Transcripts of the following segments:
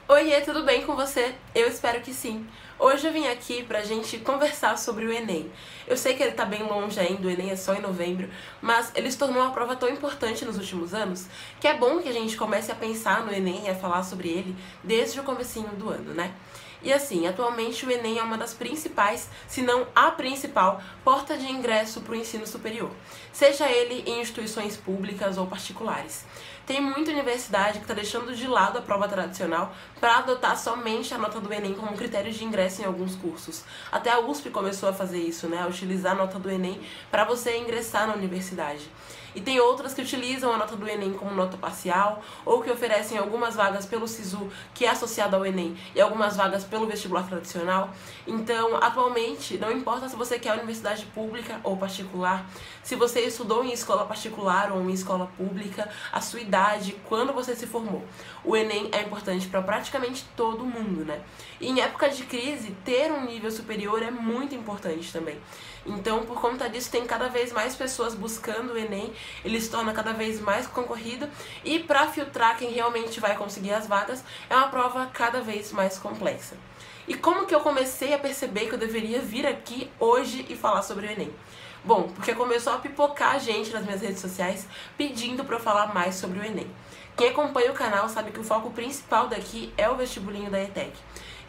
Oiê, tudo bem com você? Eu espero que sim. Hoje eu vim aqui pra gente conversar sobre o Enem. Eu sei que ele tá bem longe ainda, o Enem é só em novembro, mas ele se tornou uma prova tão importante nos últimos anos que é bom que a gente comece a pensar no Enem e a falar sobre ele desde o comecinho do ano, né? E assim, atualmente o Enem é uma das principais, se não a principal, porta de ingresso para o ensino superior, seja ele em instituições públicas ou particulares. Tem muita universidade que está deixando de lado a prova tradicional para adotar somente a nota do Enem como critério de ingresso em alguns cursos. Até a USP começou a fazer isso, né? A utilizar a nota do Enem para você ingressar na universidade. E tem outras que utilizam a nota do Enem como nota parcial, ou que oferecem algumas vagas pelo SISU, que é associado ao Enem, e algumas vagas pelo vestibular tradicional. Então, atualmente, não importa se você quer universidade pública ou particular, se você estudou em escola particular ou em escola pública, a sua idade, quando você se formou. O Enem é importante para praticamente todo mundo, né? E em época de crise, ter um nível superior é muito importante também. Então, por conta disso, tem cada vez mais pessoas buscando o Enem, ele se torna cada vez mais concorrido e para filtrar quem realmente vai conseguir as vagas, é uma prova cada vez mais complexa. E como que eu comecei a perceber que eu deveria vir aqui hoje e falar sobre o Enem? Bom, porque começou a pipocar gente nas minhas redes sociais pedindo para eu falar mais sobre o Enem. Quem acompanha o canal sabe que o foco principal daqui é o vestibulinho da ETEC.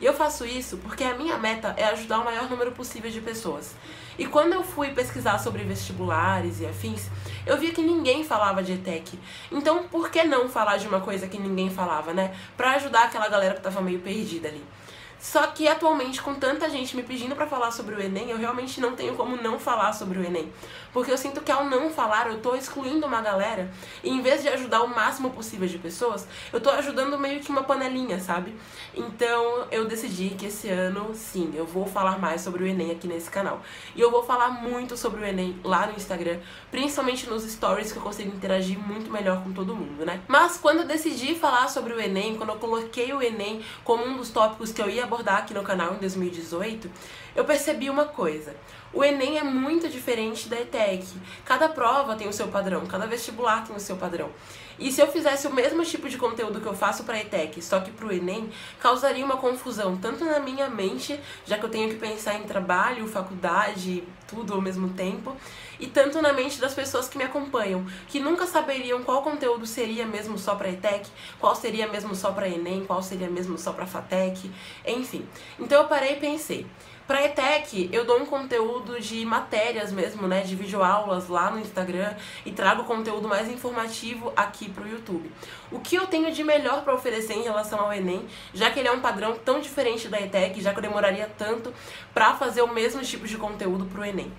E eu faço isso porque a minha meta é ajudar o maior número possível de pessoas. E quando eu fui pesquisar sobre vestibulares e afins, eu vi que ninguém falava de ETEC. Então, por que não falar de uma coisa que ninguém falava, né? Pra ajudar aquela galera que tava meio perdida ali. Só que atualmente, com tanta gente me pedindo pra falar sobre o Enem, eu realmente não tenho como não falar sobre o Enem. Porque eu sinto que ao não falar, eu tô excluindo uma galera, e em vez de ajudar o máximo possível de pessoas, eu tô ajudando meio que uma panelinha, sabe? Então eu decidi que esse ano, sim, eu vou falar mais sobre o Enem aqui nesse canal. E eu vou falar muito sobre o Enem lá no Instagram, principalmente nos stories, que eu consigo interagir muito melhor com todo mundo, né? Mas quando eu decidi falar sobre o Enem, quando eu coloquei o Enem como um dos tópicos que eu ia abordar aqui no canal em 2018, eu percebi uma coisa. O Enem é muito diferente da ETEC. Cada prova tem o seu padrão, cada vestibular tem o seu padrão. E se eu fizesse o mesmo tipo de conteúdo que eu faço para a ETEC, só que para o Enem, causaria uma confusão tanto na minha mente, já que eu tenho que pensar em trabalho, faculdade, tudo ao mesmo tempo, e tanto na mente das pessoas que me acompanham, que nunca saberiam qual conteúdo seria mesmo só para a ETEC, qual seria mesmo só para Enem, qual seria mesmo só para a FATEC, enfim. Então eu parei e pensei. Pra ETEC, eu dou um conteúdo de matérias mesmo, né, de videoaulas lá no Instagram e trago conteúdo mais informativo aqui pro YouTube. O que eu tenho de melhor pra oferecer em relação ao Enem, já que ele é um padrão tão diferente da ETEC, já que eu demoraria tanto pra fazer o mesmo tipo de conteúdo pro Enem.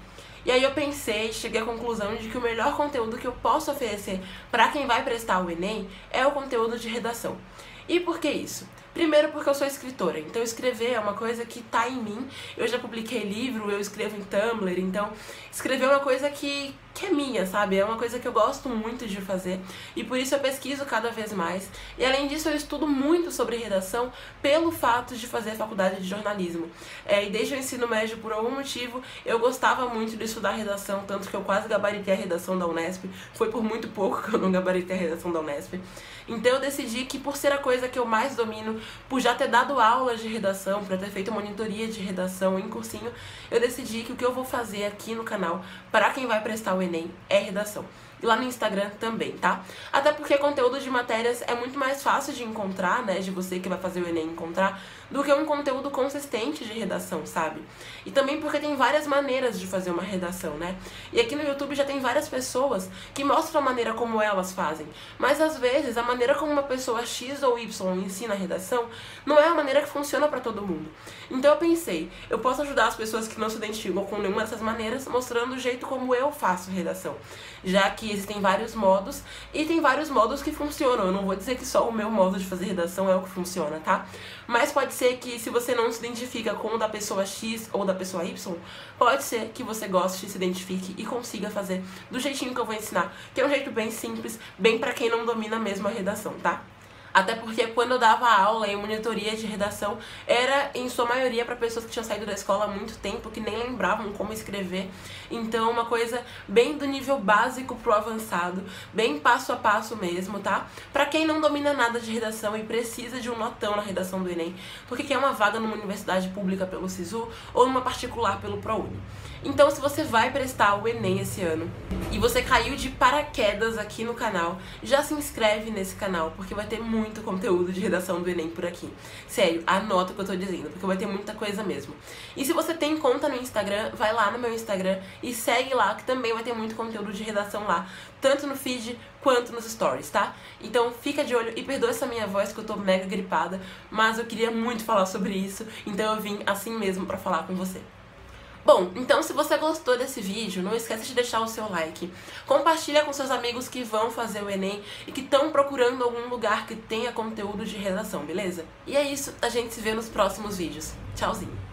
E aí eu pensei, cheguei à conclusão de que o melhor conteúdo que eu posso oferecer pra quem vai prestar o Enem é o conteúdo de redação. E por que isso? Primeiro porque eu sou escritora, então escrever é uma coisa que tá em mim. Eu já publiquei livro, eu escrevo em Tumblr, então escrever é uma coisa que é minha, sabe? É uma coisa que eu gosto muito de fazer e por isso eu pesquiso cada vez mais. E além disso eu estudo muito sobre redação pelo fato de fazer a faculdade de jornalismo. E desde o ensino médio, por algum motivo, eu gostava muito de estudar redação, tanto que eu quase gabaritei a redação da Unesp. Foi por muito pouco que eu não gabaritei a redação da Unesp. Então eu decidi que por ser a coisa que eu mais domino, por já ter dado aulas de redação, por ter feito monitoria de redação em cursinho, eu decidi que o que eu vou fazer aqui no canal, para quem vai prestar o Enem, é redação. E lá no Instagram também, tá? Até porque conteúdo de matérias é muito mais fácil de encontrar, né, de você que vai fazer o Enem encontrar, do que um conteúdo consistente de redação, sabe? E também porque tem várias maneiras de fazer uma redação, né? E aqui no YouTube já tem várias pessoas que mostram a maneira como elas fazem, mas às vezes a maneira como uma pessoa X ou Y ensina a redação não é a maneira que funciona pra todo mundo. Então eu pensei, eu posso ajudar as pessoas que não se identificam com nenhuma dessas maneiras mostrando o jeito como eu faço redação, já que existem vários modos e tem vários modos que funcionam. Eu não vou dizer que só o meu modo de fazer redação é o que funciona, tá? Mas pode ser que se você não se identifica com o da pessoa X ou da pessoa Y, pode ser que você goste, se identifique e consiga fazer do jeitinho que eu vou ensinar, que é um jeito bem simples, bem pra quem não domina mesmo a redação, tá? Até porque quando eu dava aula em monitoria de redação, era em sua maioria para pessoas que tinham saído da escola há muito tempo, que nem lembravam como escrever. Então, uma coisa bem do nível básico pro avançado, bem passo a passo mesmo, tá? Pra quem não domina nada de redação e precisa de um notão na redação do Enem, porque quer uma vaga numa universidade pública pelo SISU ou numa particular pelo ProUni. Então, se você vai prestar o Enem esse ano e você caiu de paraquedas aqui no canal, já se inscreve nesse canal, porque vai ter muito conteúdo de redação do Enem por aqui. Sério, anota o que eu tô dizendo, porque vai ter muita coisa mesmo. E se você tem conta no Instagram, vai lá no meu Instagram e segue lá, que também vai ter muito conteúdo de redação lá, tanto no feed quanto nos stories, tá? Então fica de olho e perdoa essa minha voz que eu tô mega gripada, mas eu queria muito falar sobre isso, então eu vim assim mesmo pra falar com você. Bom, então se você gostou desse vídeo, não esqueça de deixar o seu like. Compartilha com seus amigos que vão fazer o Enem e que estão procurando algum lugar que tenha conteúdo de redação, beleza? E é isso, a gente se vê nos próximos vídeos. Tchauzinho!